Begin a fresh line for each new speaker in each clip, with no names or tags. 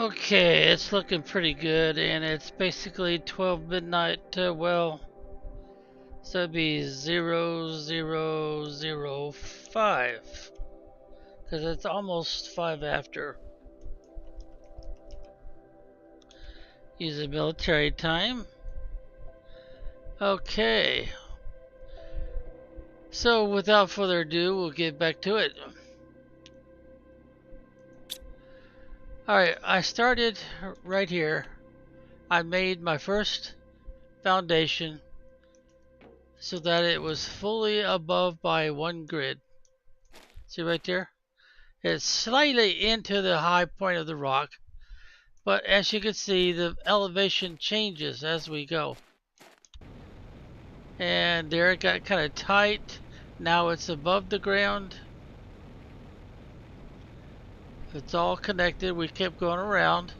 Okay, it's looking pretty good, and it's basically 12 midnight. Well, so it'd be 0005, because it's almost 5 after. Using military time. Okay. So without further ado, we'll get back to it. Alright, I started right here. I made my first foundation so that it was fully above by one grid. See right there? It's slightly into the high point of the rock, but as you can see, the elevation changes as we go. And there it got kind of tight. Now it's above the ground. It's all connected. We kept going around.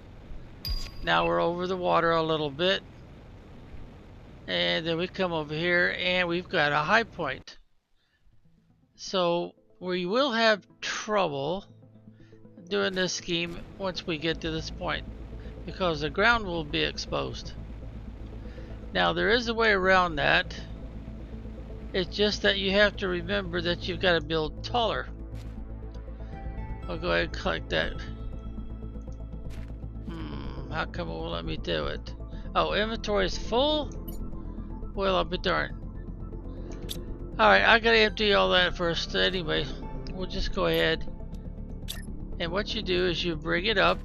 Now we're over the water a little bit. And then we come over here and we've got a high point. So we will have trouble doing this scheme once we get to this point, because the ground will be exposed. Now there is a way around that. It's just that you have to remember that you've got to build taller. I'll go ahead and collect that. How come it won't let me do it? Oh, inventory is full? Well, I'll be darned. Alright, I gotta empty all that first anyway. We'll just go ahead. And what you do is you bring it up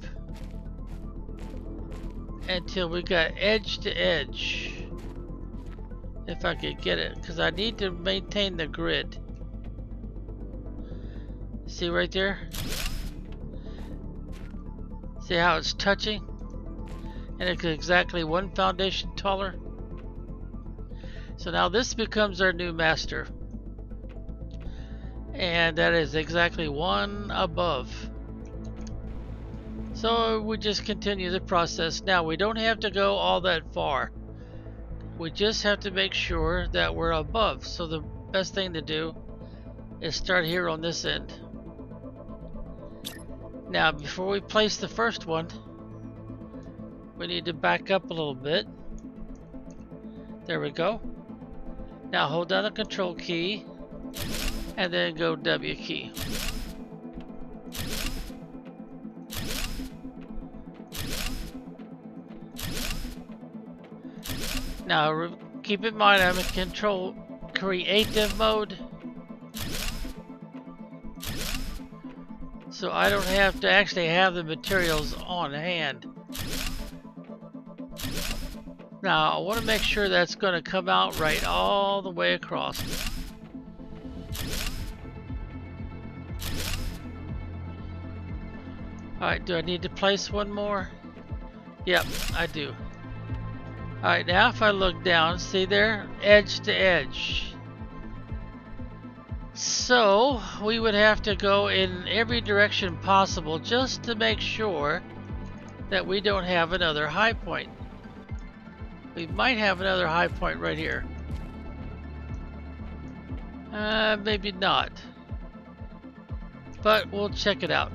until we got edge to edge. If I could get it, because I need to maintain the grid. See right there? See how it's touching? And it's exactly one foundation taller. So now this becomes our new master. And that is exactly one above. So we just continue the process. Now we don't have to go all that far. We just have to make sure that we're above. So the best thing to do is start here on this end. Now before we place the first one, we need to back up a little bit. There we go. Now hold down the control key and then go W key. Now keep in mind I'm in control creative mode, so I don't have to actually have the materials on hand. Now I want to make sure that's going to come out right all the way across. Alright, do I need to place one more? Yep, I do. Alright, now if I look down, see there? Edge to edge. So, we would have to go in every direction possible just to make sure that we don't have another high point. We might have another high point right here. Maybe not. But we'll check it out.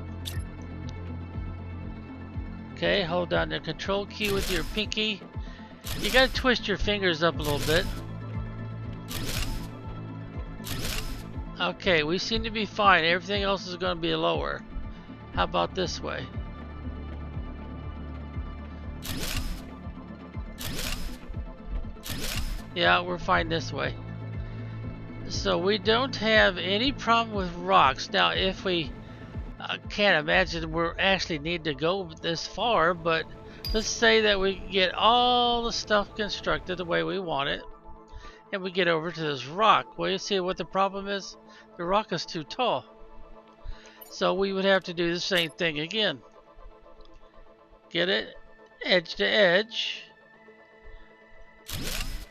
Okay, hold down the control key with your pinky. You gotta twist your fingers up a little bit. Okay, we seem to be fine. Everything else is going to be lower. How about this way? Yeah, we're fine this way. So we don't have any problem with rocks. Now, if we can't imagine we actually need to go this far, but let's say that we get all the stuff constructed the way we want it, and we get over to this rock. Well, you see what the problem is? The rock is too tall. So we would have to do the same thing again. Get it edge to edge.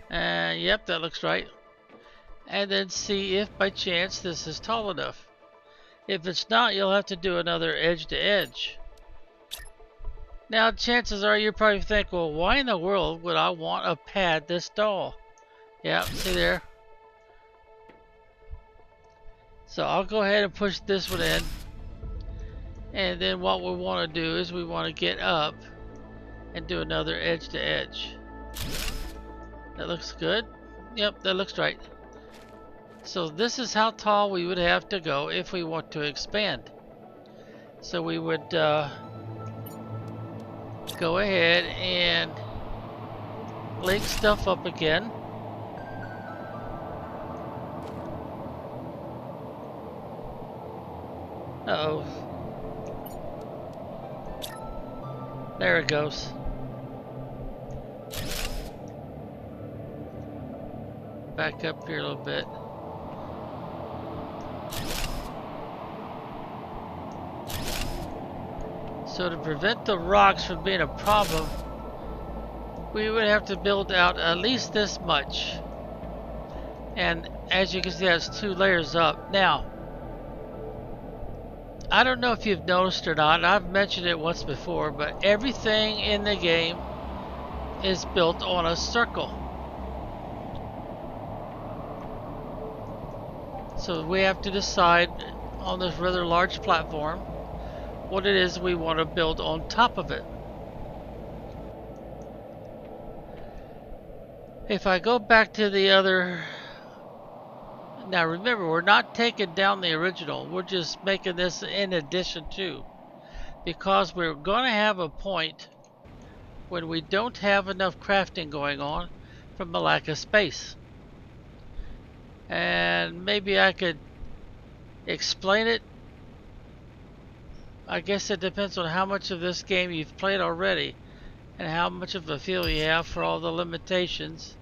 Yep, that looks right. And then see if by chance this is tall enough. If it's not, you'll have to do another edge to edge. Now chances are you probably think, well, why in the world would I want a pad this tall? Yeah, see there? So I'll go ahead and push this one in. And then what we want to do is we want to get up and do another edge to edge. That looks good. Yep, that looks right. So this is how tall we would have to go if we want to expand. So we would go ahead and link stuff up again. Uh-oh. There it goes. Back up here a little bit. So to prevent the rocks from being a problem, we would have to build out at least this much. And as you can see, that's 2 layers up. Now, I don't know if you've noticed or not, I've mentioned it once before, but everything in the game is built on a circle. So we have to decide on this rather large platform what it is we want to build on top of it. If I go back to the other... Now remember, we're not taking down the original, we're just making this in addition to. Because we're going to have a point when we don't have enough crafting going on from a lack of space. And maybe I could explain it. I guess it depends on how much of this game you've played already and how much of a feel you have for all the limitations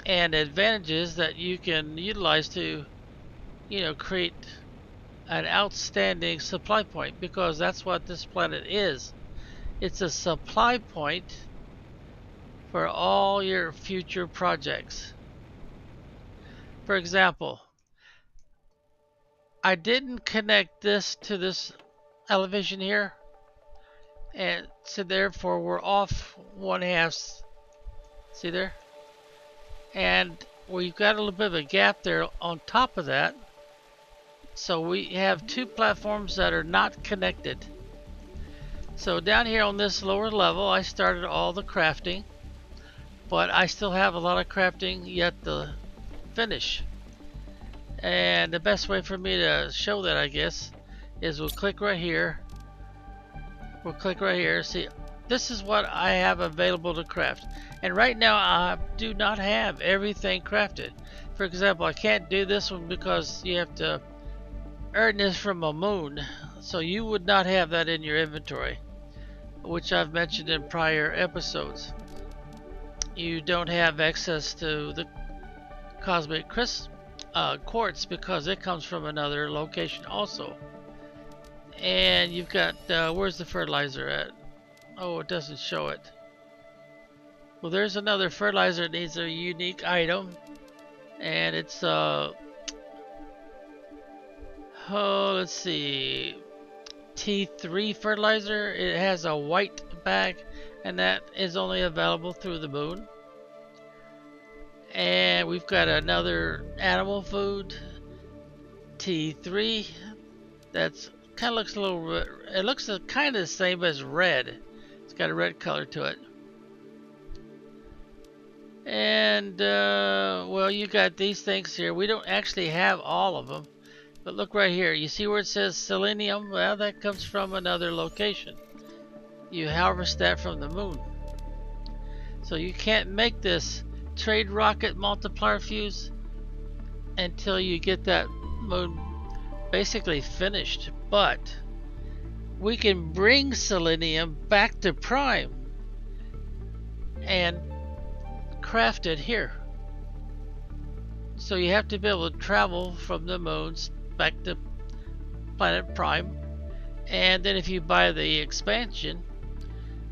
and advantages that you can utilize to, you know, create an outstanding supply point, because that's what this planet is. It's a supply point for all your future projects. For example, I didn't connect this to this elevation here, and so therefore we're off 1/2. See there? And we've got a little bit of a gap there on top of that. So we have 2 platforms that are not connected. So down here on this lower level, I started all the crafting, but I still have a lot of crafting yet to finish. And the best way for me to show that, I guess, is we'll click right here. We'll click right here. See, this is what I have available to craft. And right now I do not have everything crafted. For example, I can't do this one because you have to earn this from a moon. So you would not have that in your inventory, which I've mentioned in prior episodes. You don't have access to the cosmic quartz because it comes from another location also. And you've got, where's the fertilizer at? Oh, it doesn't show it. Well, there's another fertilizer that needs a unique item. And it's, oh, let's see. T3 fertilizer. It has a white bag, and that is only available through the moon. And we've got another animal food, T3. That's kind of looks a little. It looks kind of the same as red. It's got a red color to it. And well, you got these things here. We don't actually have all of them, but look right here. You see where it says selenium? Well, that comes from another location. You harvest that from the moon. So you can't make this trade rocket multiplier fuse until you get that moon basically finished. But we can bring selenium back to Prime and craft it here. So you have to be able to travel from the moons back to planet Prime, and then if you buy the expansion,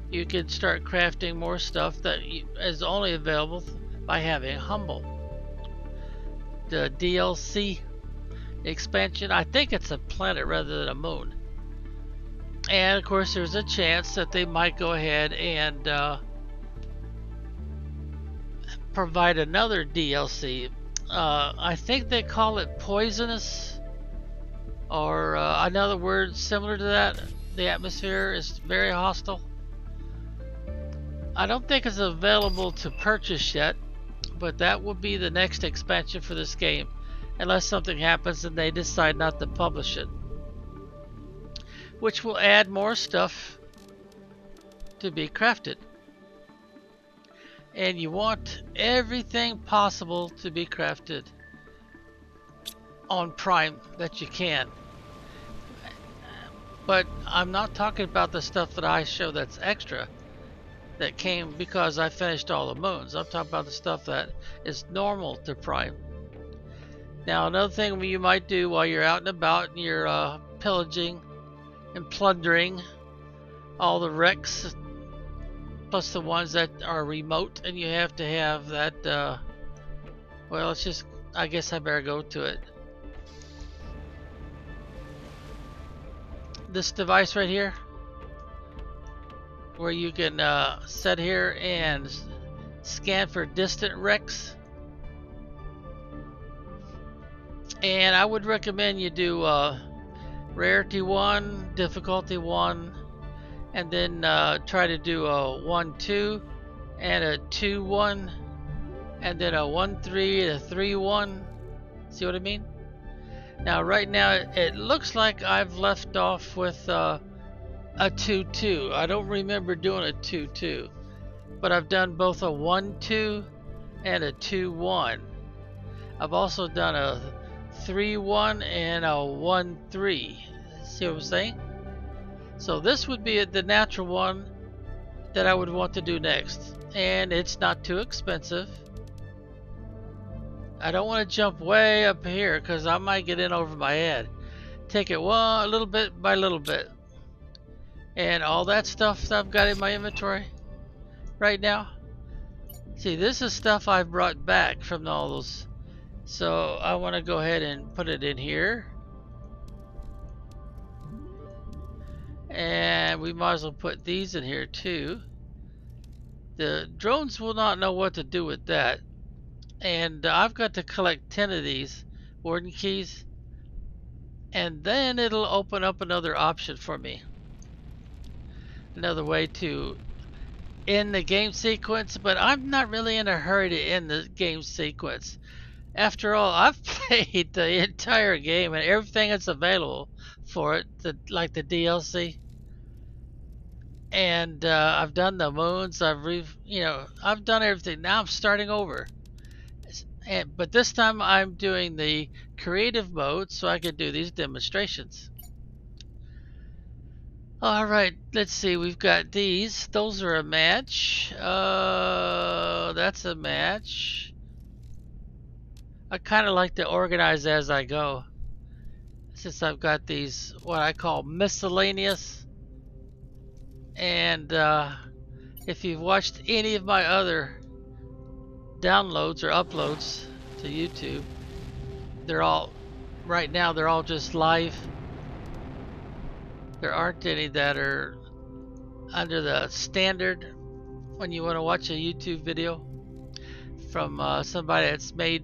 you can start crafting more stuff that is only available by having Humble. The DLC expansion, I think it's a planet rather than a moon. And of course there's a chance that they might go ahead and provide another DLC. I think they call it Poisonous. or another word similar to that. The atmosphere is very hostile. I don't think it's available to purchase yet, but that will be the next expansion for this game, unless something happens and they decide not to publish it, which will add more stuff to be crafted. And you want everything possible to be crafted on Prime that you can. But I'm not talking about the stuff that I show that's extra, that came because I finished all the moons. I'm talking about the stuff that is normal to Prime. Now, another thing you might do while you're out and about and you're pillaging and plundering all the wrecks, plus the ones that are remote, and you have to have that, well, it's just, I guess I better go to it. This device right here, where you can sit here and scan for distant wrecks. And I would recommend you do rarity 1, difficulty 1, and then try to do a 1-2 and a 2-1, and then a 1-3 and a 3-1. See what I mean? Now right now it looks like I've left off with a 2-2. I don't remember doing a 2-2, but I've done both a 1-2 and a 2-1. I've also done a 3-1 and a 1-3. See what I'm saying? So this would be the natural one that I would want to do next, and it's not too expensive. I don't want to jump way up here because I might get in over my head. Take it a little bit by little bit. And all that stuff that I've got in my inventory right now. See, this is stuff I've brought back from all those. So I want to go ahead and put it in here. And we might as well put these in here too. The drones will not know what to do with that. And I've got to collect 10 of these warden keys, and then it'll open up another option for me, another way to end the game sequence. But I'm not really in a hurry to end the game sequence. After all, I've played the entire game and everything that's available for it, like the DLC, and I've done the moons. I've done everything. Now I'm starting over. But this time I'm doing the creative mode so I can do these demonstrations. Alright, let's see, we've got these. Those are a match. That's a match. I kind of like to organize as I go, since I've got these, what I call miscellaneous. And if you've watched any of my other downloads or uploads to YouTube, they're all right now, they're all just live. There aren't any that are under the standard when you want to watch a YouTube video from somebody that's made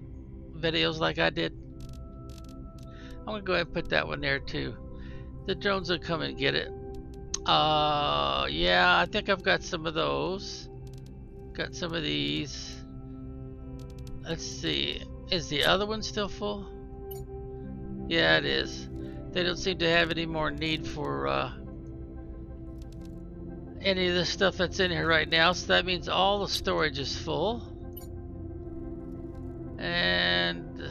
videos like I did. I'm gonna go ahead and put that one there too. The drones will come and get it. Yeah, I think I've got some of those. Got some of these. Let's see, is the other one still full? Yeah, it is. They don't seem to have any more need for any of the stuff that's in here right now, so that means all the storage is full. And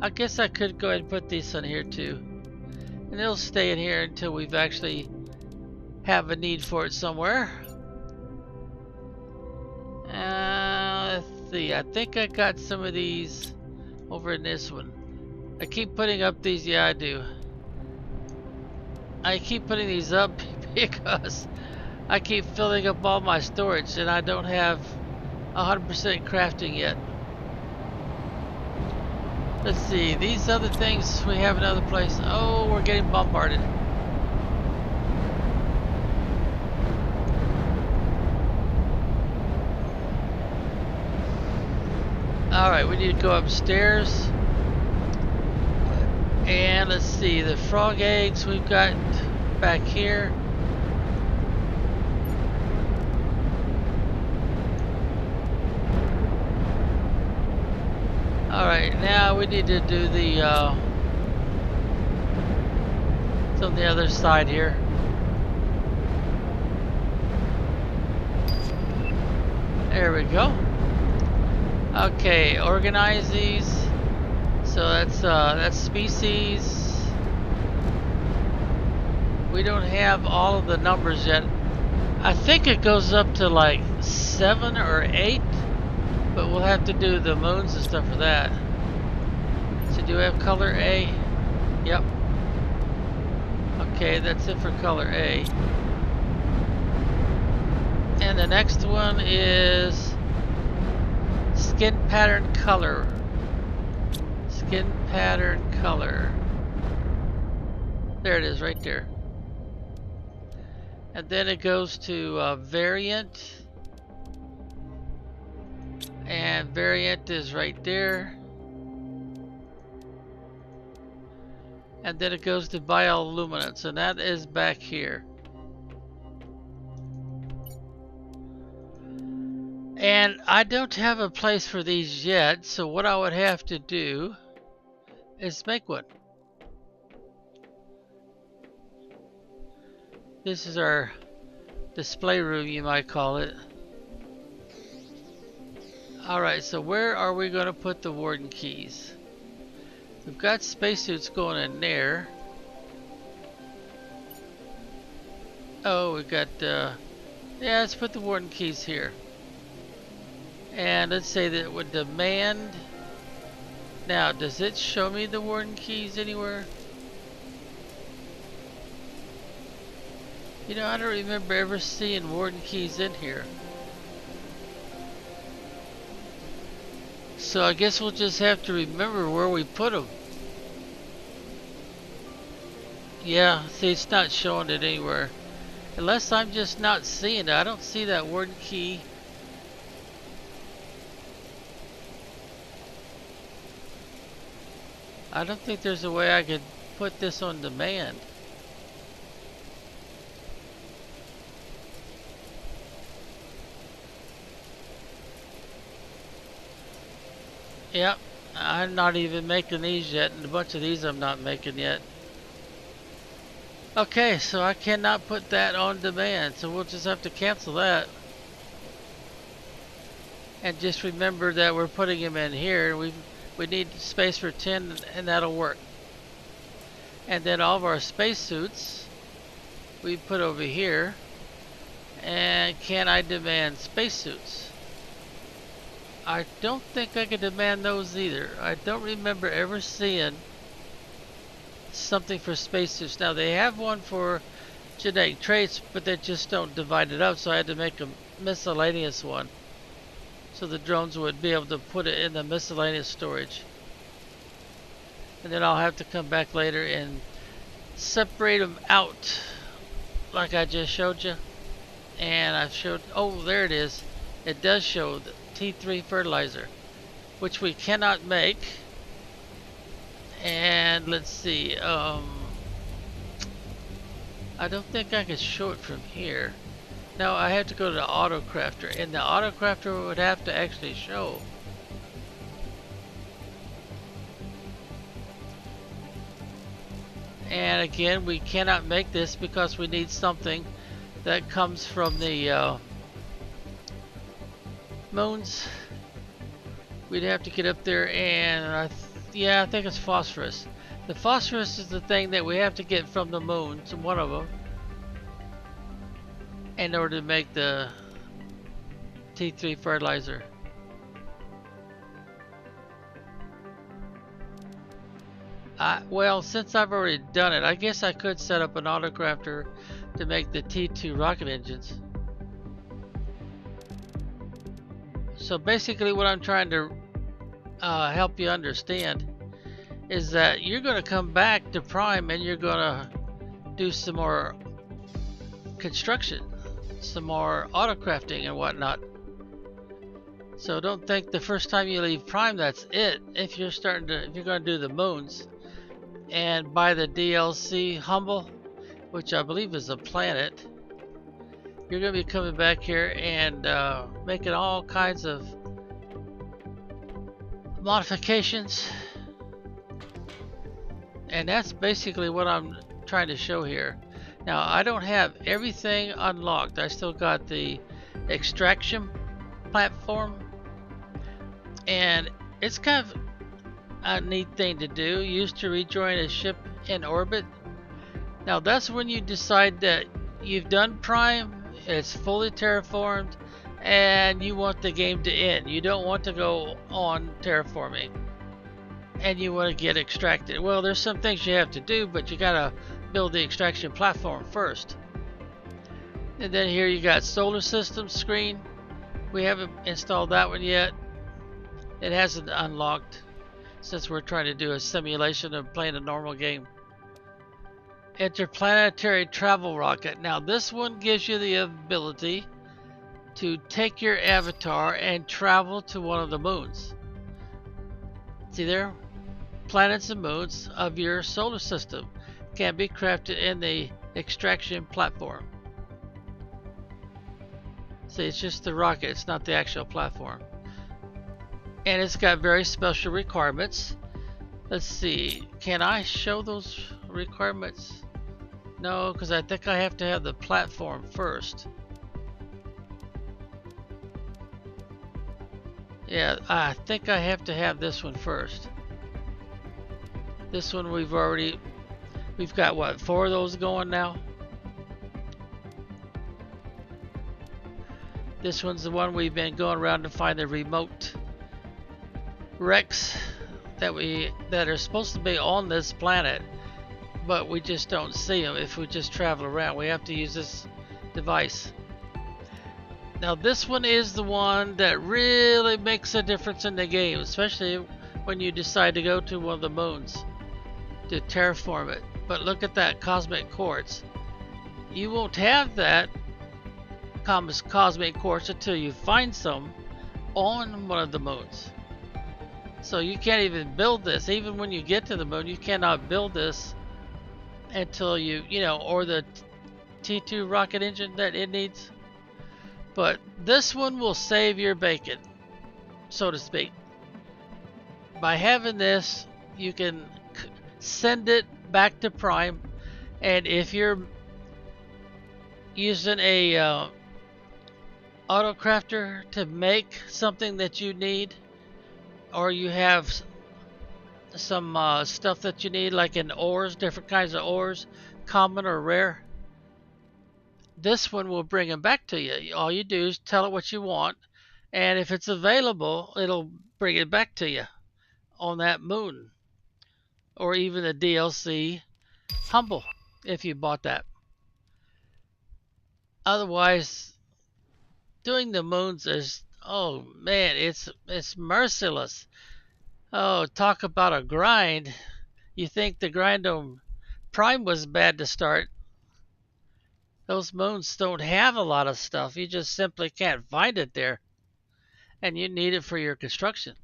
I guess I could go ahead and put these on here too, and they'll stay in here until we've actually have a need for it somewhere. Let's see, I think I got some of these over in this one. I keep putting up these, yeah I do. I keep putting these up because I keep filling up all my storage and I don't have 100% crafting yet. Let's see, these other things we have another place. Oh, we're getting bombarded. Alright, we need to go upstairs And let's see, the frog eggs we've got back here. Alright, now we need to do the it's on the other side here. There we go. Okay, organize these. So that's species. We don't have all of the numbers yet. I think it goes up to like 7 or 8, but we'll have to do the moons and stuff for that. So do we have color A? Yep. Okay, that's it for color A. And the next one is skin pattern color. Skin pattern color. There it is, right there. And then it goes to variant. And variant is right there. And then it goes to bioluminescence, and that is back here. And I don't have a place for these yet, so what I would have to do is make one. This is our display room, you might call it. Alright, so where are we going to put the warden keys? We've got spacesuits going in there. Oh, we got, yeah, let's put the warden keys here. And let's say that it would demand. Now, does it show me the warden keys anywhere? You know, I don't remember ever seeing warden keys in here. So I guess we'll just have to remember where we put them. Yeah, see, it's not showing it anywhere. Unless I'm just not seeing it. I don't see that warden key. I don't think there's a way I could put this on demand. Yep, I'm not even making these yet, and a bunch of these I'm not making yet. Okay, so I cannot put that on demand, so we'll just have to cancel that. And just remember that we're putting them in here. We need space for 10, and that'll work. And then all of our spacesuits we put over here. And can I demand spacesuits? I don't think I can demand those either. I don't remember ever seeing something for spacesuits. Now they have one for genetic traits, but they just don't divide it up, so I had to make a miscellaneous one. So the drones would be able to put it in the miscellaneous storage. And then I'll have to come back later and separate them out like I just showed you. And I've showed, oh, there it is. It does show the T3 fertilizer, which we cannot make. And let's see, I don't think I can show it from here. No, I have to go to the auto crafter, and the auto crafter would have to actually show. And again, we cannot make this because we need something that comes from the moons. We'd have to get up there, and yeah, I think it's phosphorus. The phosphorus is the thing that we have to get from the moons, one of them, in order to make the T3 fertilizer. Well, since I've already done it, I guess I could set up an autocrafter to make the T2 rocket engines. So basically what I'm trying to help you understand is that you're going to come back to Prime and you're going to do some more construction, some more autocrafting and whatnot. So don't think the first time you leave Prime that's it. If you're going to do the moons, and buy the DLC Humble, which I believe is a planet, you're going to be coming back here and making all kinds of modifications. And that's basically what I'm trying to show here. Now, I don't have everything unlocked. I still got the extraction platform, and it's kind of a neat thing to do, used to rejoin a ship in orbit. Now, that's when you decide that you've done Prime, it's fully terraformed, and you want the game to end. You don't want to go on terraforming, and you want to get extracted. Well, there's some things you have to do, but you gotta build the extraction platform first. And then here you got solar system screen. We haven't installed that one yet. It hasn't unlocked since we're trying to do a simulation of playing a normal game. Interplanetary travel rocket. Now this one gives you the ability to take your avatar and travel to one of the moons. See there? Planets and moons of your solar system can be crafted in the extraction platform. See, it's just the rocket, it's not the actual platform. And it's got very special requirements. Let's see, can I show those requirements? No, because I think I have to have the platform first. Yeah, I think I have to have this one first. This one we've got what, 4 of those going now? This one's the one we've been going around to find the remote wrecks that are supposed to be on this planet, but we just don't see them if we just travel around. We have to use this device. Now this one is the one that really makes a difference in the game, especially when you decide to go to one of the moons to terraform it. But look at that cosmic quartz. You won't have that cosmic quartz until you find some on one of the moons. So you can't even build this. Even when you get to the moon, you cannot build this until or the T2 rocket engine that it needs. But this one will save your bacon, so to speak. By having this, you can send it back to Prime, and if you're using a auto crafter to make something that you need, or you have some stuff that you need, like in ores, different kinds of ores, common or rare, this one will bring them back to you. All you do is tell it what you want, and if it's available, it'll bring it back to you on that moon, or even the DLC Humble if you bought that. Otherwise, doing the moons is, oh man, it's merciless. Oh, talk about a grind. You think the grind on Prime was bad to start. Those moons don't have a lot of stuff. You just simply can't find it there, and you need it for your construction.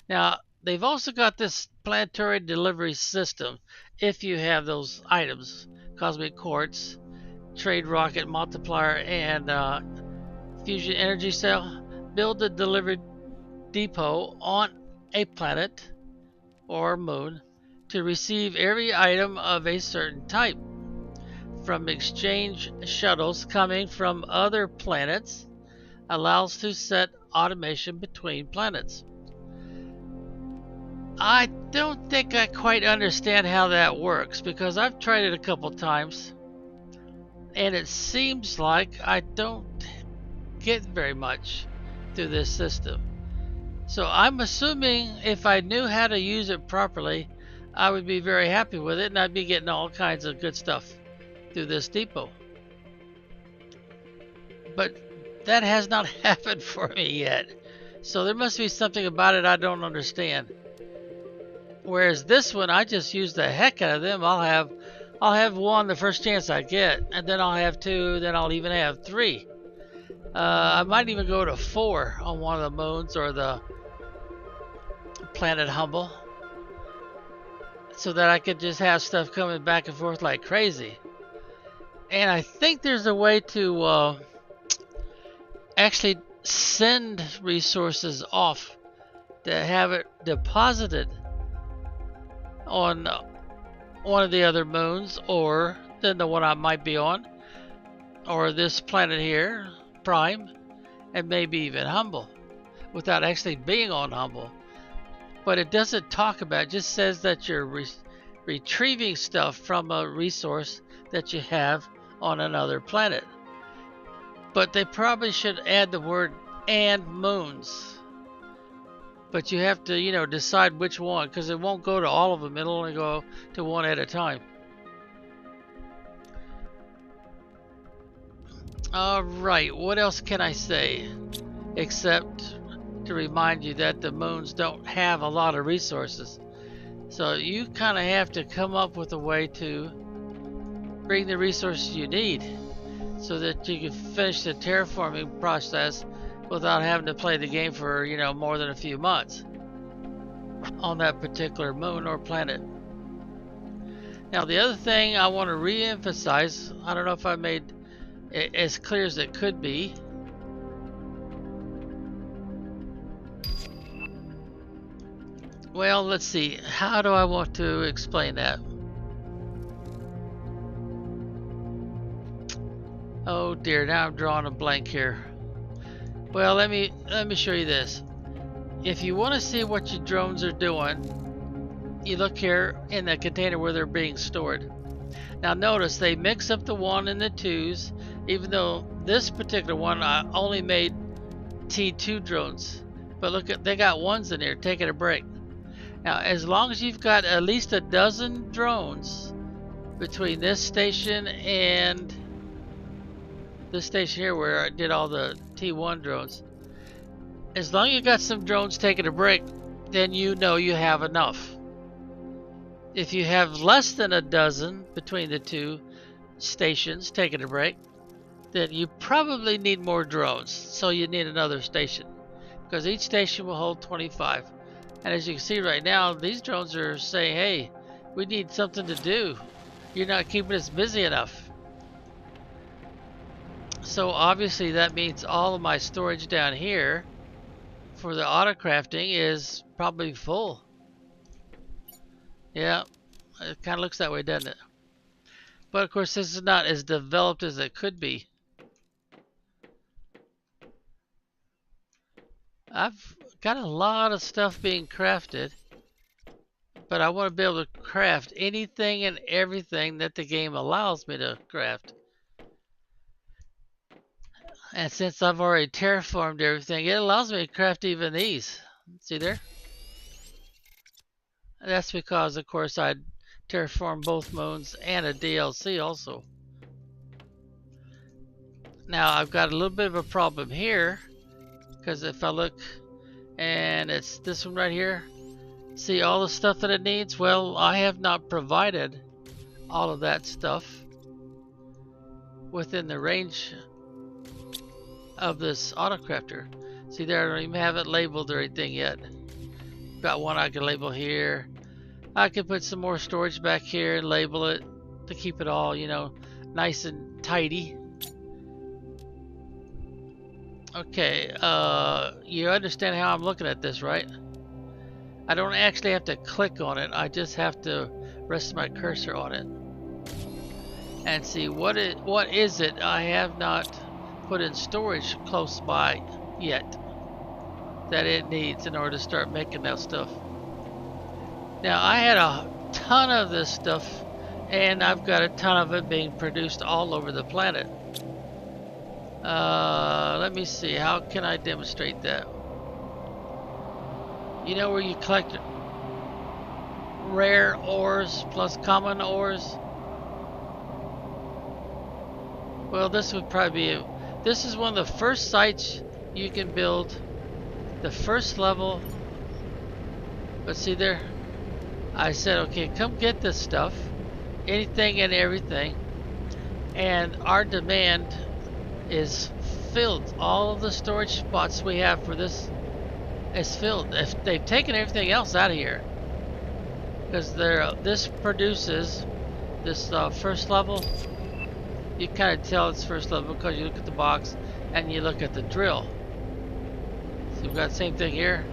Now, they've also got this planetary delivery system. If you have those items, cosmic quartz, trade rocket multiplier, and fusion energy cell, build a delivery depot on a planet or moon to receive every item of a certain type from exchange shuttles coming from other planets. Allows to set automation between planets. I don't think I quite understand how that works, because I've tried it a couple times and it seems like I don't get very much through this system. So I'm assuming if I knew how to use it properly, I would be very happy with it, and I'd be getting all kinds of good stuff through this depot. But that has not happened for me yet. So there must be something about it I don't understand. Whereas this one, I just use the heck out of them. I'll have one the first chance I get, and then I'll have 2, then I'll even have 3. I might even go to 4 on one of the moons or the planet Humble. so that I could just have stuff coming back and forth like crazy. And I think there's a way to actually send resources off to have it deposited on one of the other moons, or then the one I might be on, or this planet here, Prime, and maybe even Humble, without actually being on Humble. But it doesn't talk about it, just says that you're retrieving stuff from a resource that you have on another planet. But they probably should add the word "and moons." But you have to, decide which one, because it won't go to all of them. It'll only go to one at a time. Alright, what else can I say? Except to remind you that the moons don't have a lot of resources. So you kind of have to come up with a way to bring the resources you need so that you can finish the terraforming process without having to play the game for, more than a few months on that particular moon or planet. Now, the other thing I want to re-emphasize, I don't know if I made it as clear as it could be. Well, let's see. How do I want to explain that? Oh dear, now I'm drawing a blank here. Well, let me show you this. If you want to see what your drones are doing, you look here in the container where they're being stored. Now notice they mix up the 1 and the 2s, even though this particular one I only made T2 drones. But look, they got 1s in here taking a break. Now as long as you've got at least a dozen drones between this station and this station here where I did all the T1 drones, as long as you got some drones taking a break, then you know you have enough. If you have less than a dozen between the two stations taking a break, then you probably need more drones, so you need another station, because each station will hold 25. And as you can see right now, these drones are saying, hey, we need something to do. You're not keeping us busy enough. So obviously that means all of my storage down here for the auto crafting is probably full. Yeah, it kind of looks that way, doesn't it? But of course this is not as developed as it could be. I've got a lot of stuff being crafted, but I want to be able to craft anything and everything that the game allows me to craft. And since I've already terraformed everything, it allows me to craft even these. See there? That's because, of course, I terraformed both moons and a DLC also. Now, I've got a little bit of a problem here, because if I look, and it's this one right here, see all the stuff that it needs? Well, I have not provided all of that stuff within the range of this autocrafter. See there, I don't even have it labeled or anything yet. Got one I can label here. I can put some more storage back here and label it to keep it all, nice and tidy. Okay, you understand how I'm looking at this, right? I don't actually have to click on it. I just have to rest my cursor on it and see what is it I have not put in storage close by yet that it needs in order to start making that stuff. Now I had a ton of this stuff, and I've got a ton of it being produced all over the planet. Let me see, how can I demonstrate that? You know where you collect rare ores plus common ores? Well, this would probably be this is one of the first sites you can build, the first level. But see there, I said, okay, come get this stuff, anything and everything, and our demand is filled. All of the storage spots we have for this is filled. If they've taken everything else out of here, because this produces this first level. You kind of tell it's first level because you look at the box and you look at the drill. So we've got the same thing here.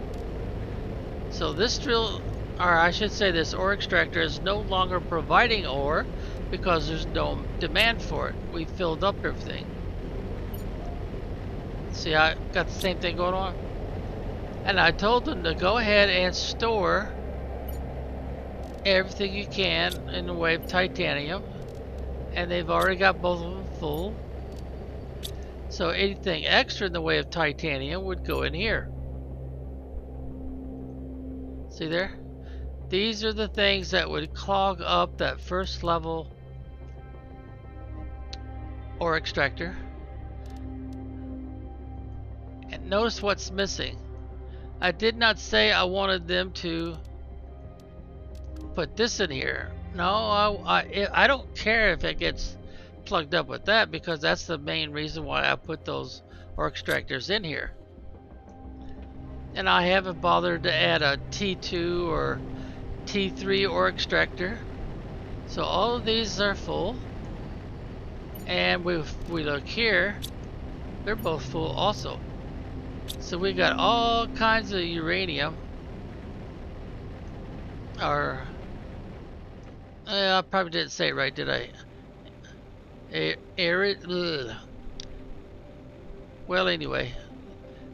So this drill, or I should say this ore extractor, is no longer providing ore because there's no demand for it. We filled up everything. See, I got the same thing going on. And I told them to go ahead and store everything you can in the way of titanium. And they've already got both of them full. So anything extra in the way of titanium would go in here. See there? These are the things that would clog up that first level ore extractor. And notice what's missing. I did not say I wanted them to put this in here. No, I don't care if it gets plugged up with that, because that's the main reason why I put those ore extractors in here. And I haven't bothered to add a T2 or T3 ore extractor. So all of these are full. And if we look here, they're both full also. So we got all kinds of uranium. Or I probably didn't say it right, did I? Well, anyway,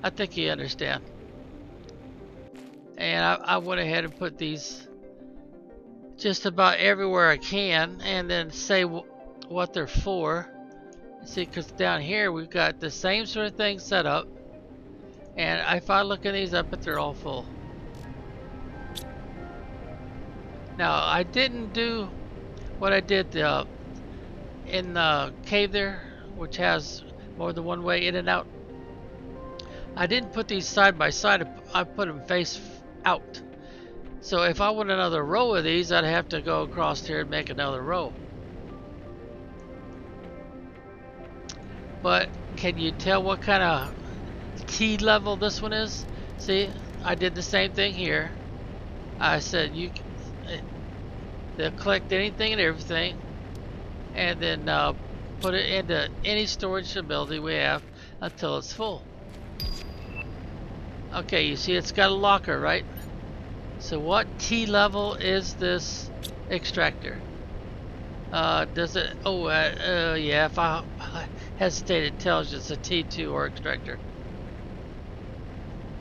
I think you understand. And I went ahead and put these just about everywhere I can, and then say what they're for. See, because down here we've got the same sort of thing set up, and if I look at these, I bet they're all full. Now, I didn't do what I did in the cave there, which has more than one way in and out. I didn't put these side by side, I put them face out. So if I want another row of these, I'd have to go across here and make another row. But can you tell what kind of T level this one is? See, I did the same thing here. I said they'll collect anything and everything, and then put it into any storage ability we have until it's full. Okay, you see it's got a locker, right? So what T level is this extractor? Does it? Oh, yeah. If I hesitate, it tells you it's a T2 ore extractor,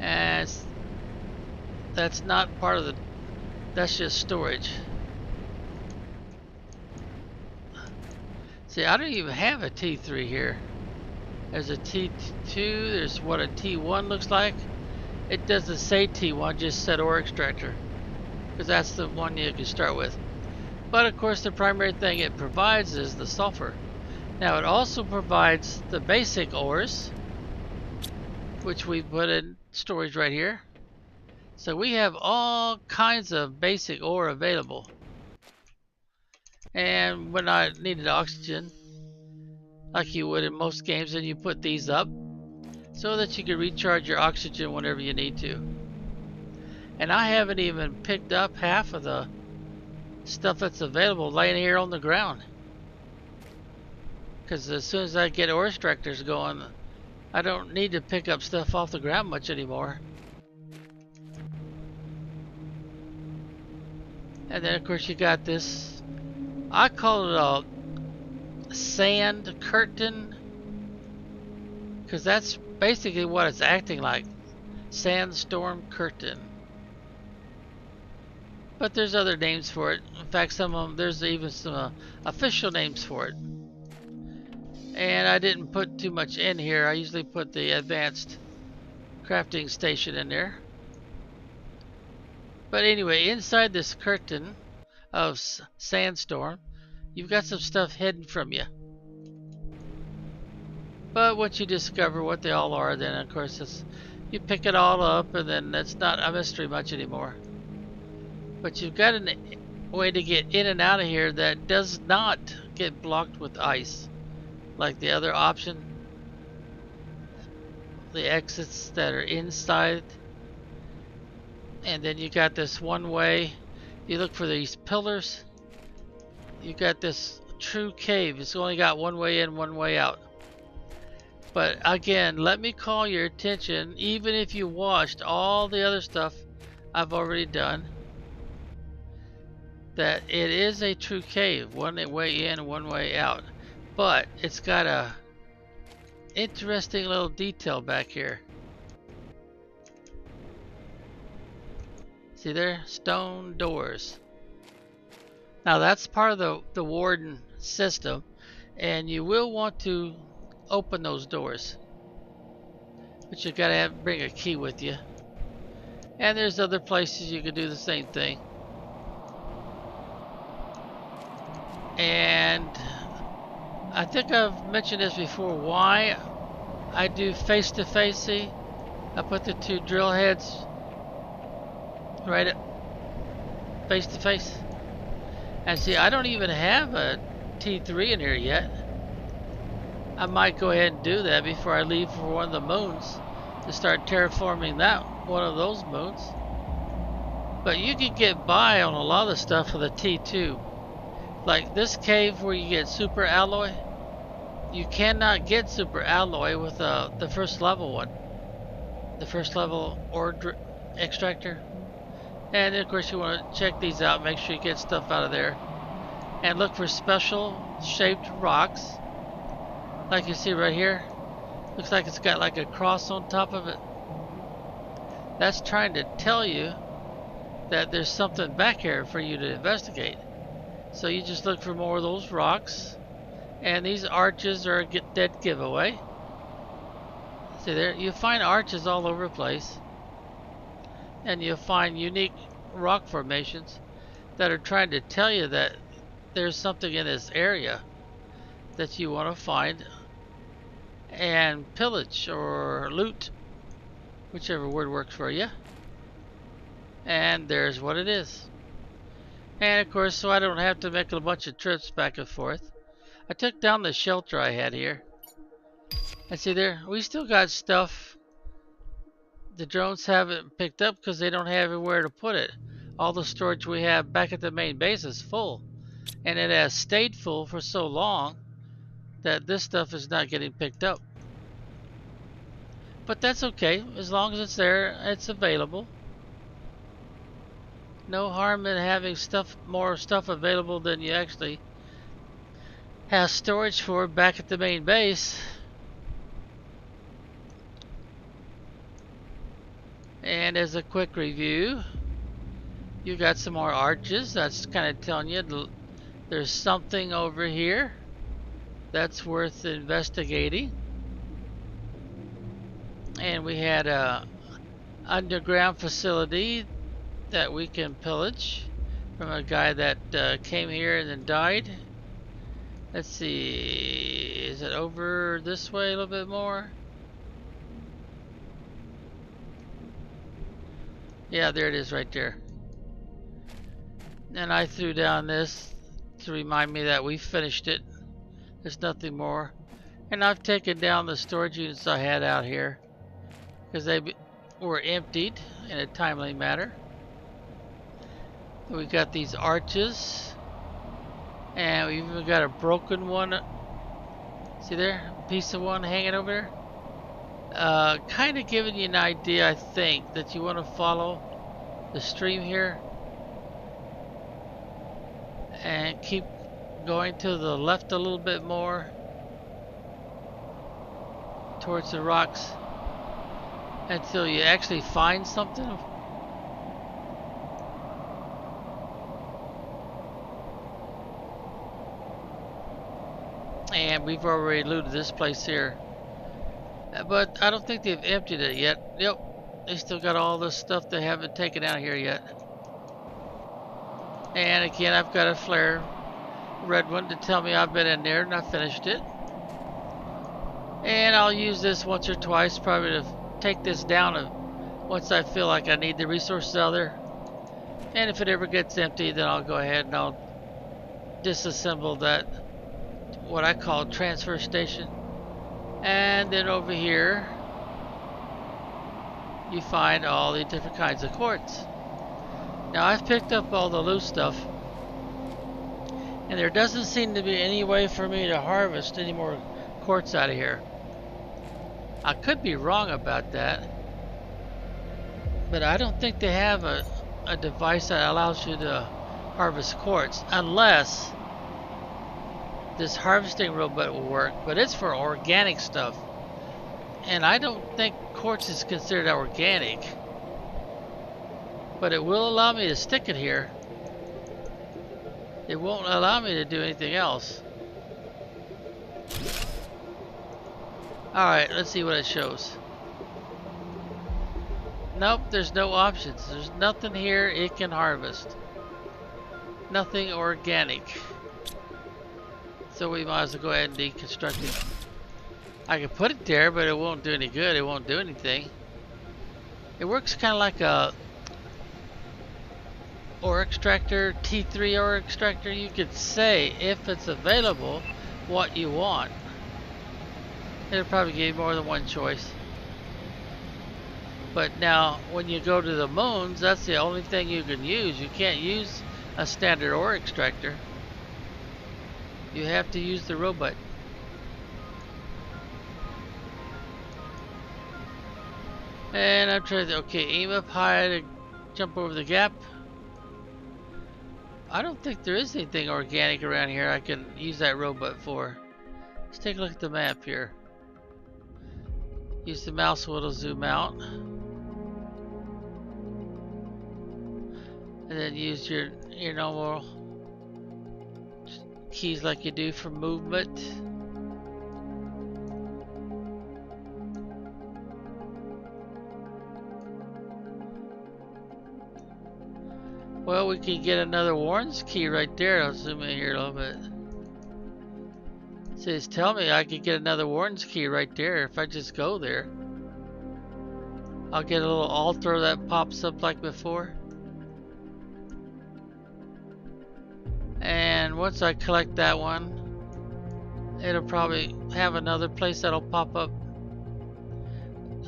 and that's not part of the. That's just storage. See, I don't even have a T3 here. There's a T2. There's what a T1 looks like. It doesn't say T1, just said ore extractor, because that's the one you can start with. But of course, the primary thing it provides is the sulfur. Now, it also provides the basic ores, which we put in storage right here. So we have all kinds of basic ore available. And when I needed oxygen, like you would in most games, then you put these up so that you can recharge your oxygen whenever you need to. And I haven't even picked up half of the stuff that's available laying here on the ground. Because as soon as I get ore extractors going, I don't need to pick up stuff off the ground much anymore. And then of course you got this, I call it a sand curtain, because that's basically what it's acting like. Sandstorm curtain. But there's other names for it. In fact, some of them, there's even some official names for it. And I didn't put too much in here. I usually put the advanced crafting station in there. But anyway, inside this curtain of sandstorm, you've got some stuff hidden from you. But once you discover what they all are, then of course you pick it all up, and then it's not a mystery much anymore. But you've got a way to get in and out of here that does not get blocked with ice, like the other option. The exits that are inside, and then you got this one way. You look for these pillars. You got this true cave. It's only got one way in, one way out. But again, let me call your attention, even if you watched all the other stuff I've already done, that it is a true cave, one way in, one way out. But it's got a interesting little detail back here. See there? Stone doors. Now that's part of the warden system, and you will want to open those doors. But you gotta bring a key with you. And there's other places you can do the same thing. And I think I've mentioned this before, why I do face-to-face. See, I put the two drill heads right at face-to-face. And see, I don't even have a T3 in here yet. I might go ahead and do that before I leave for one of the moons to start terraforming that one of those moons. But you can get by on a lot of stuff with a T2. Like this cave where you get super alloy, you cannot get super alloy with the first level one. The first level ore extractor. And then of course you want to check these out, make sure you get stuff out of there. And look for special shaped rocks. Like you see right here. Looks like it's got like a cross on top of it. That's trying to tell you that there's something back here for you to investigate. So you just look for more of those rocks. And these arches are a dead giveaway. See there, you find arches all over the place. And you'll find unique rock formations that are trying to tell you that there's something in this area that you want to find and pillage or loot, whichever word works for you. And there's what it is. And of course, so I don't have to make a bunch of trips back and forth, I took down the shelter I had here. And see there, we still got stuff the drones haven't picked up because they don't have anywhere to put it. All the storage we have back at the main base is full. And it has stayed full for so long that this stuff is not getting picked up. But that's okay, as long as it's there, it's available. No harm in having more stuff available than you actually have storage for back at the main base. And as a quick review, you got some more arches. That's kind of telling you there's something over here that's worth investigating. And we had a underground facility that we can pillage from a guy that came here and then died. Let's see, is it over this way a little bit more? Yeah, there it is right there. And I threw down this to remind me that we finished it. There's nothing more. And I've taken down the storage units I had out here because they were emptied in a timely manner. We got these arches, and we even got a broken one. See there, a piece of one hanging over there. Kind of giving you an idea, I think, that you want to follow the stream here and keep going to the left a little bit more towards the rocks until you actually find something. And we've already looted this place here. But I don't think they've emptied it yet. Yep, they still got all this stuff they haven't taken out here yet. And again, I've got a flare red one to tell me I've been in there and I finished it. And I'll use this once or twice, probably to take this down once I feel like I need the resources out there. And if it ever gets empty, then I'll go ahead and I'll disassemble that, what I call transfer station. And then over here you find all the different kinds of quartz. Now I've picked up all the loose stuff, and there doesn't seem to be any way for me to harvest any more quartz out of here. I could be wrong about that, but I don't think they have a device that allows you to harvest quartz unless this harvesting robot will work, but it's for organic stuff. And I don't think quartz is considered organic, but it will allow me to stick it here. It won't allow me to do anything else. Alright, let's see what it shows. Nope, there's no options. There's nothing here it can harvest. Nothing organic. So we might as well go ahead and deconstruct it. I can put it there, but it won't do any good. It won't do anything. It works kind of like a ore extractor, T3 ore extractor. You could say, if it's available, what you want. It'll probably give you more than one choice. But now, when you go to the moons, that's the only thing you can use. You can't use a standard ore extractor. You have to use the robot. And I'm trying to, okay, aim up high to jump over the gap. I don't think there is anything organic around here I can use that robot for. Let's take a look at the map here. Use the mouse wheel to zoom out. And then use your normal keys like you do for movement. Well, we can get another Warren's key right there. I'll zoom in here a little bit. See, it's telling me I could get another Warren's key right there if I just go there. I'll get a little altar that pops up like before. And once I collect that one, it'll probably have another place that'll pop up.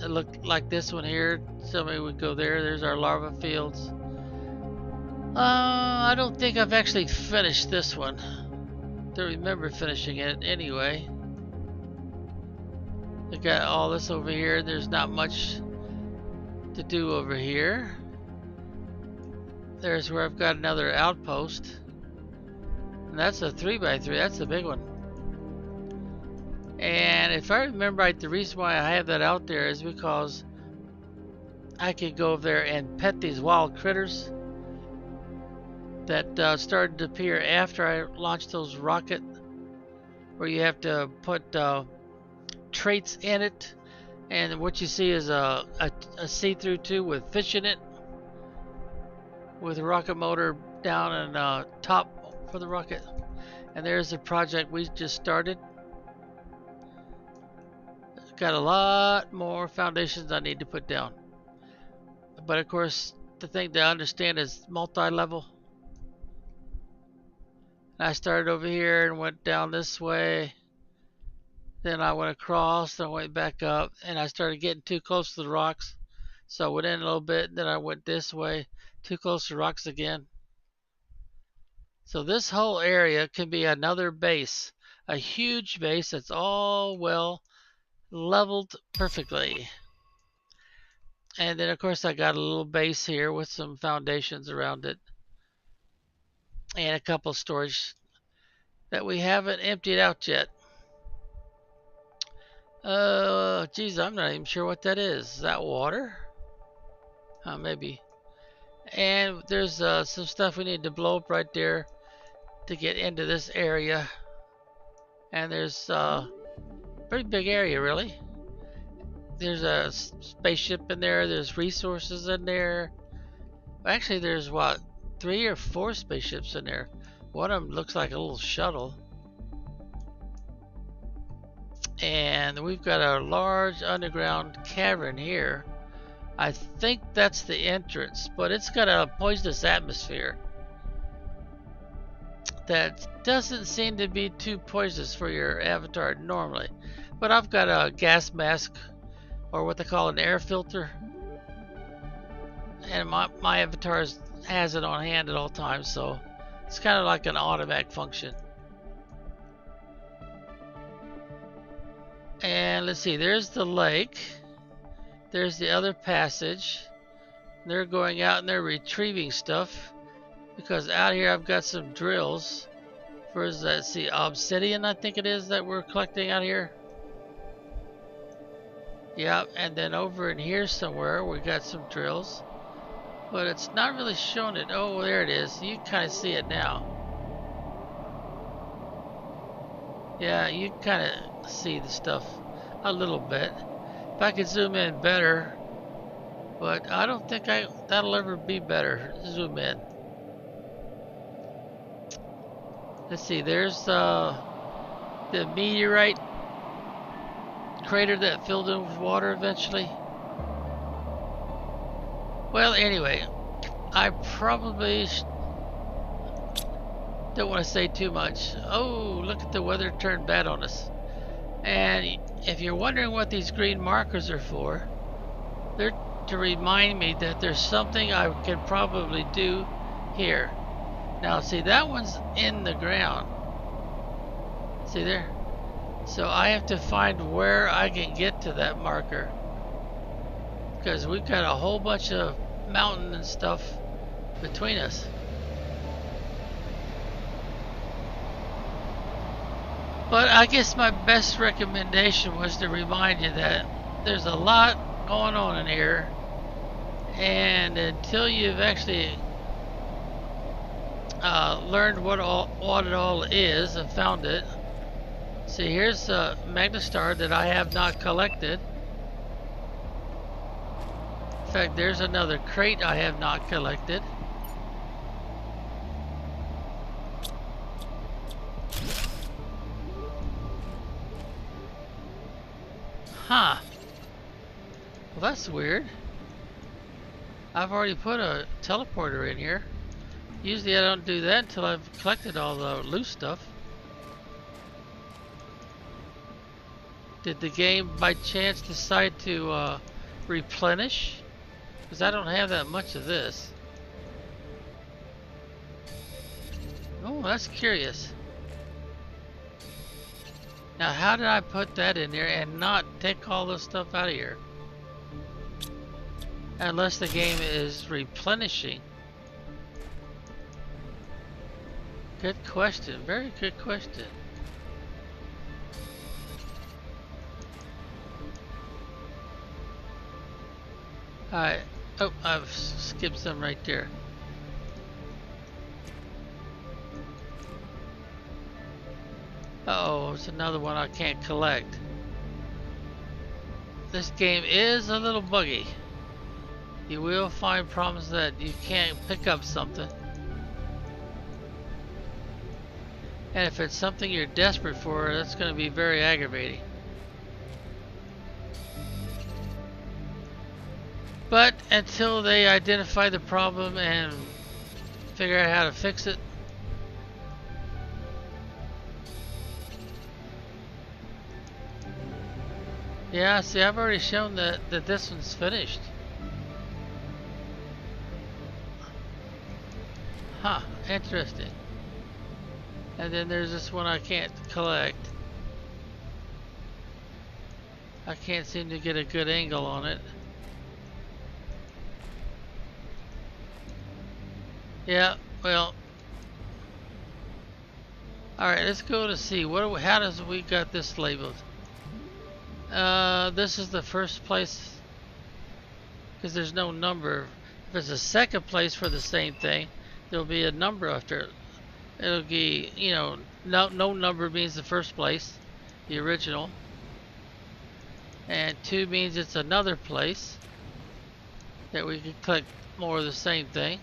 It look like this one here. Somebody would go there. There's our larva fields. I don't think I've actually finished this one. Don't remember finishing it anyway. I got all this over here. There's not much to do over here. There's where I've got another outpost. And that's a 3x3. That's the big one. And if I remember right, the reason why I have that out there is because I could go over there and pet these wild critters that started to appear after I launched those rocket, where you have to put traits in it, and what you see is a see-through tube with fish in it, with a rocket motor down and top for the rocket. And there's the project we just started. Got a lot more foundations I need to put down, but of course the thing to understand is multi-level. I started over here and went down this way, then I went across, then I went back up, and I started getting too close to the rocks, so I went in a little bit, then I went this way, too close to rocks again. So this whole area can be another base, a huge base that's all well leveled perfectly. And then of course I got a little base here with some foundations around it, and a couple of storage that we haven't emptied out yet. Geez, I'm not even sure what that is. Is that water? Maybe. And there's some stuff we need to blow up right there to get into this area. And there's a pretty big area, really. There's a spaceship in there. There's resources in there. Actually, there's what, 3 or 4 spaceships in there. One of them looks like a little shuttle. And we've got a large underground cavern here. I think that's the entrance, but it's got a poisonous atmosphere that doesn't seem to be too poisonous for your avatar normally. But I've got a gas mask, or what they call an air filter, and my avatar is has it on hand at all times, so it's kind of like an automatic function. And let's see, there's the lake. There's the other passage. They're going out and they're retrieving stuff, because out here I've got some drills. Where's that? See, obsidian, I think it is, that we're collecting out here. Yep, and then over in here somewhere we got some drills, but it's not really showing it. Oh, there it is. You can kind of see it now. Yeah, you can kind of see the stuff a little bit. If I could zoom in better, but I don't think that'll ever be better. Zoom in. Let's see, there's the meteorite crater that filled in with water eventually. Well, anyway, I probably don't want to say too much. Oh, look at the weather turned bad on us. And if you're wondering what these green markers are for, they're to remind me that there's something I can probably do here. Now, see, that one's in the ground. See there? So I have to find where I can get to that marker, because we've got a whole bunch of mountain and stuff between us. But I guess my best recommendation was to remind you that there's a lot going on in here, and until you've actually learned what it all is and found it. See, here's a Magnestar that I have not collected. In fact, there's another crate I have not collected. Huh. Well, that's weird. I've already put a teleporter in here. Usually I don't do that until I've collected all the loose stuff. Did the game by chance decide to replenish? Because I don't have that much of this. Oh, that's curious. Now, how did I put that in there and not take all this stuff out of here? Unless the game is replenishing. Good question. Very good question. Alright. Oh, I've skipped some right there. Uh-oh, it's another one I can't collect. This game is a little buggy. You will find problems that you can't pick up something. And if it's something you're desperate for, that's going to be very aggravating. But until they identify the problem and figure out how to fix it, yeah, see, I've already shown that this one's finished. Huh, interesting. And then there's this one I can't collect. I can't seem to get a good angle on it. Yeah, well. Alright, let's go to see. How does we got this labeled? This is the first place, because there's no number. If it's a second place for the same thing, there'll be a number after it. It'll be, you know, no number means the first place, the original. And 2 means it's another place that we can click more of the same thing.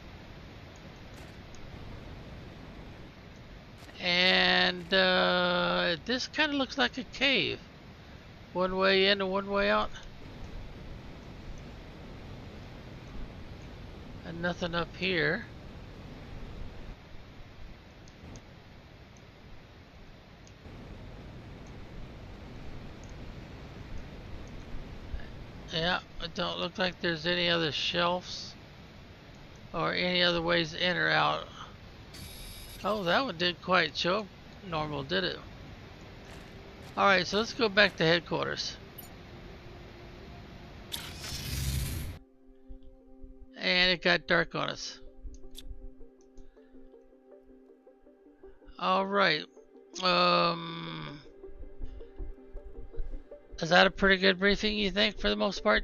And this kind of looks like a cave. One way in and one way out. And nothing up here. Yeah, it don't look like there's any other shelves. or any other ways in or out. Oh, that one didn't quite show up normal, did it? Alright, so let's go back to headquarters. And it got dark on us. Alright. Is that a pretty good briefing, you think, for the most part?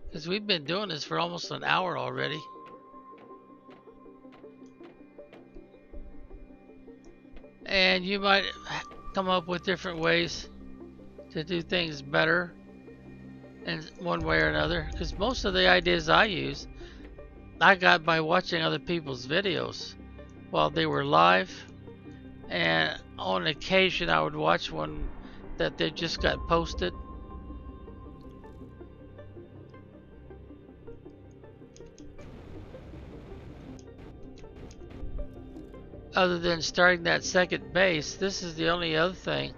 Because we've been doing this for almost an hour already. And you might come up with different ways to do things better in one way or another. Because most of the ideas I use, I got by watching other people's videos while they were live. And on occasion I would watch one that they just got posted. Other than starting that second base, this is the only other thing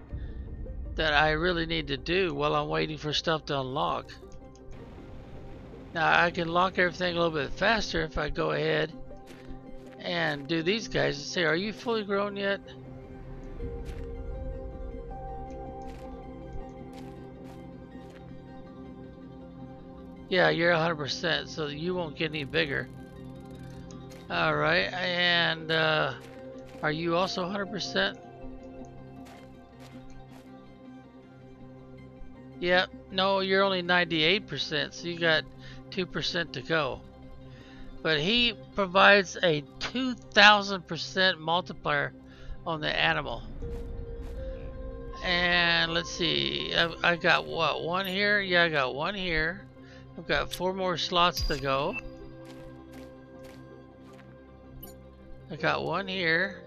that I really need to do while I'm waiting for stuff to unlock. Now I can lock everything a little bit faster if I go ahead and do these guys and say, are you fully grown yet? Yeah, you're 100%, so you won't get any bigger. Alright, and are you also 100%? Yep, no, you're only 98%, so you got 2% to go. But he provides a 2000% multiplier on the animal. And let's see, I got what, one here? Yeah, I got one here. I've got 4 more slots to go. I got one here.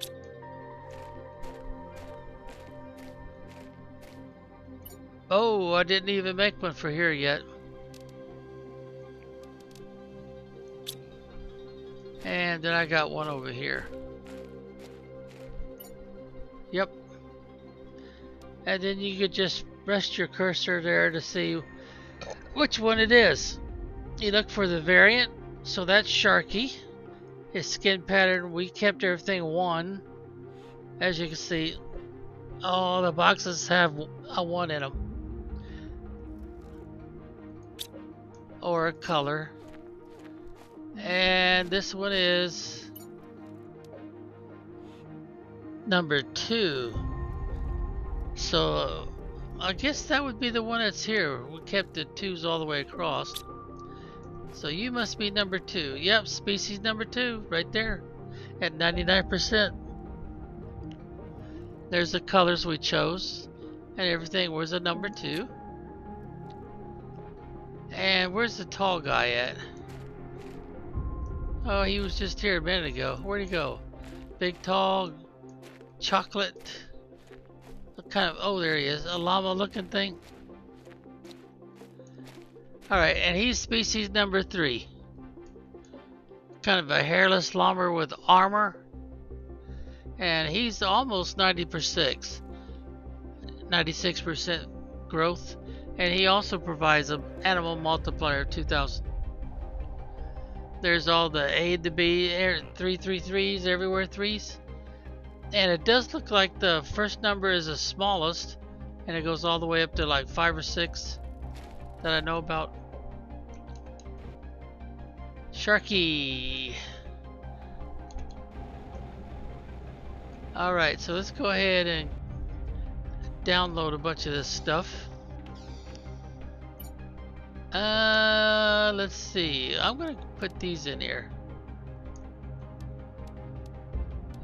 Oh, I didn't even make one for here yet. And then I got one over here. Yep. And then you could just rest your cursor there to see which one it is. You look for the variant. So that's Sharky. His skin pattern, we kept everything 1. As you can see, all the boxes have a 1 in them. Or a color. And this one is number 2. So I guess that would be the one that's here. We kept the 2s all the way across. So you must be number 2. Yep, species number 2 right there at 99%. There's the colors we chose and everything was a number 2. And where's the tall guy at? Oh, he was just here a minute ago. Where'd he go? Big, tall, chocolate. What kind of, oh, there he is. A llama looking thing. Alright, and he's species number 3. Kind of a hairless llama with armor. And he's almost 96% growth. And he also provides an animal multiplier of 2000. There's all the A to B, 333s, everywhere 3s. And it does look like the first number is the smallest. And it goes all the way up to like 5 or 6 that I know about. Sharky. Alright, so let's go ahead and download a bunch of this stuff. Let's see. I'm gonna put these in here.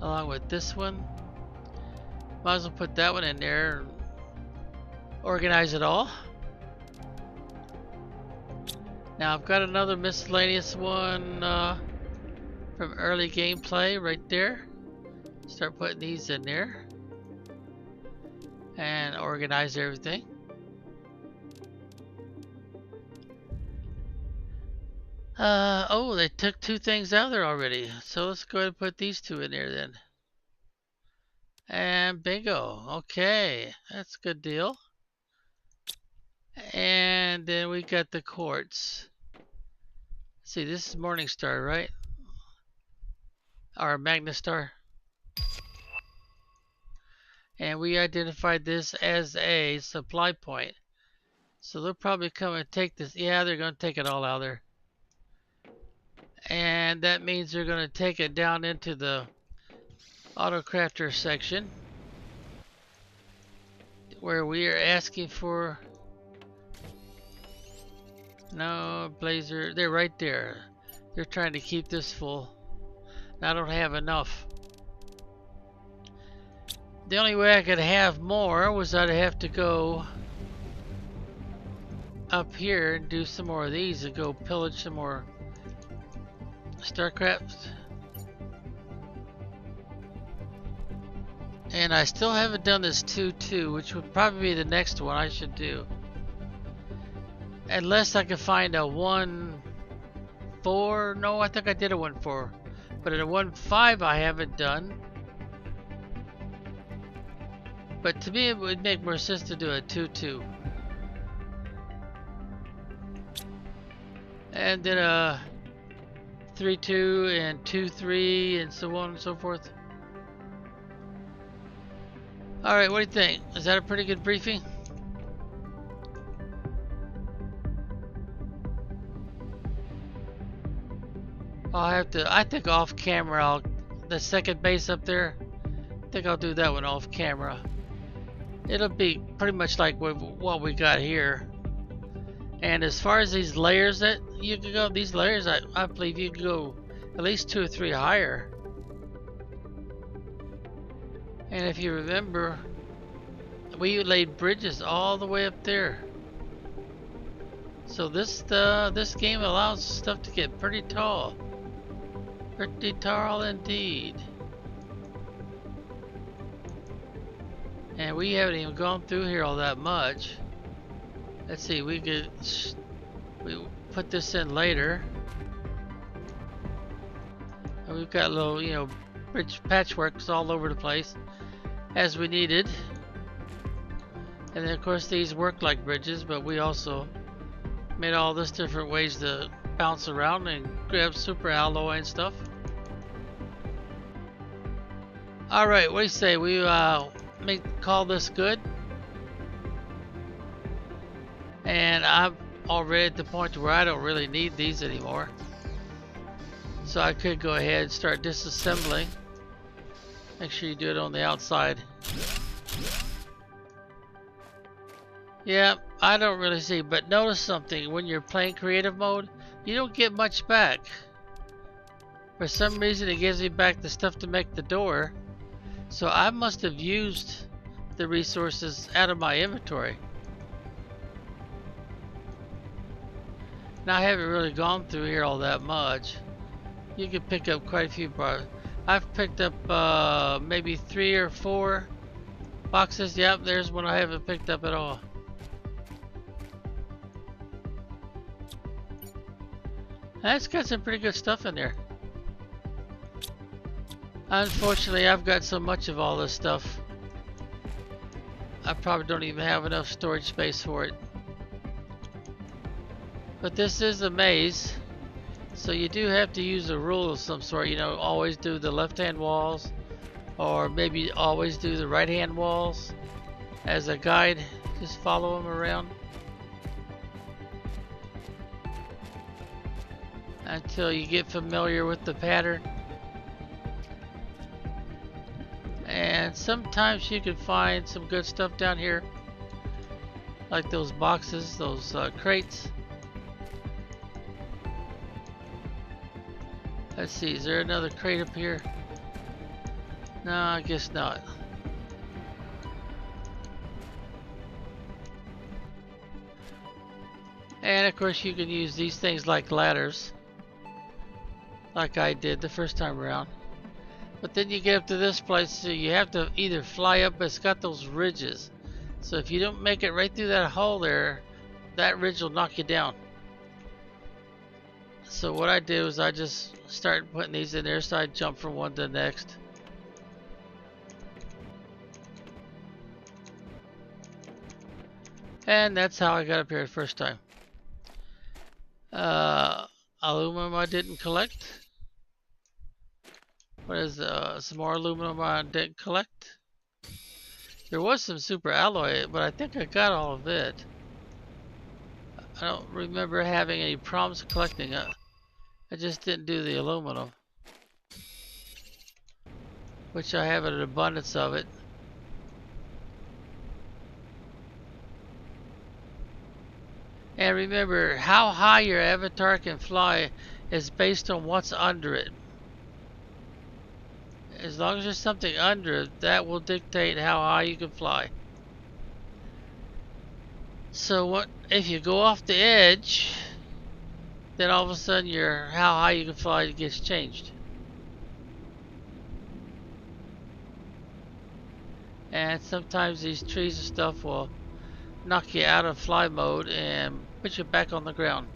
Along with this one. Might as well put that one in there. Organize it all. Now I've got another miscellaneous one from early gameplay right there. Start putting these in there. And organize everything. Oh, they took 2 things out there already. So let's go ahead and put these 2 in there then. And bingo. Okay, that's a good deal. And then we got the quartz. See, this is Morning Star, right? Or Magna Star. And we identified this as a supply point. So they'll probably come and take this. Yeah, they're going to take it all out of there. And that means they're going to take it down into the Autocrafter section, where we are asking for... No, Blazer, they're right there. They're trying to keep this full. I don't have enough. The only way I could have more was I'd have to go up here and do some more of these and go pillage some more StarCraft. And I still haven't done this 2-2, which would probably be the next one I should do. Unless I can find a 1-4. No, I think I did a 1-4. But a 1-5 I haven't done. But to me it would make more sense to do a 2-2. And then a 3-2 and 2-3 and so on and so forth. Alright, what do you think? Is that a pretty good briefing? I'll have to, I think off camera, the second base up there, I think I'll do that one off camera. It'll be pretty much like what we got here. And as far as these layers that you can go, these layers, I believe you can go at least 2 or 3 higher. And if you remember, we laid bridges all the way up there. So this game allows stuff to get pretty tall. Pretty tall indeed. And we haven't even gone through here all that much. Let's see, we put this in later. And we've got little, you know, bridge patchworks all over the place as we needed. And then of course these work like bridges, but we also made all this different ways to bounce around and grab super alloy and stuff. Alright, what do you say? We call this good? And I'm already at the point where I don't really need these anymore. So I could go ahead and start disassembling. Make sure you do it on the outside. Yeah, I don't really see, but notice something. When you're playing creative mode, you don't get much back. For some reason it gives me back the stuff to make the door. So I must have used the resources out of my inventory. Now I haven't really gone through here all that much. You can pick up quite a few bars. I've picked up maybe 3 or 4 boxes. Yep, there's one I haven't picked up at all. That's got some pretty good stuff in there. Unfortunately, I've got so much of all this stuff. I probably don't even have enough storage space for it. But this is a maze, so you do have to use a rule of some sort. You know, always do the left-hand walls, or maybe always do the right-hand walls as a guide. Just follow them around until you get familiar with the pattern. And sometimes you can find some good stuff down here, like those boxes, those crates. Let's see, is there another crate up here? No, I guess not. And of course you can use these things like ladders, like I did the first time around. But then you get up to this place, so you have to either fly up, but it's got those ridges. So if you don't make it right through that hole there, that ridge will knock you down. So what I did was I just started putting these in there, so I jump from one to the next. And that's how I got up here the first time. aluminum I didn't collect. What is some more aluminum I didn't collect? There was some super alloy, but I think I got all of it. I don't remember having any problems collecting it. I just didn't do the aluminum, which I have an abundance of it. And remember, how high your avatar can fly is based on what's under it. As long as there's something under it, that will dictate how high you can fly. So what if you go off the edge, then all of a sudden your how high you can fly gets changed. And sometimes these trees and stuff will knock you out of fly mode and put you back on the ground.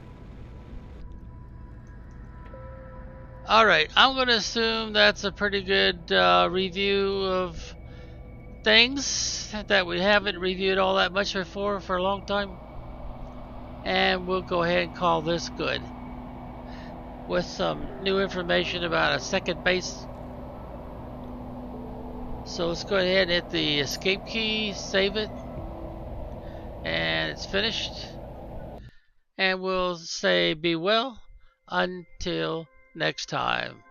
Alright, I'm going to assume that's a pretty good review of things that we haven't reviewed all that much before for a long time. And we'll go ahead and call this good, with some new information about a second base. So let's go ahead and hit the escape key, save it, and it's finished. And we'll say be well until next time.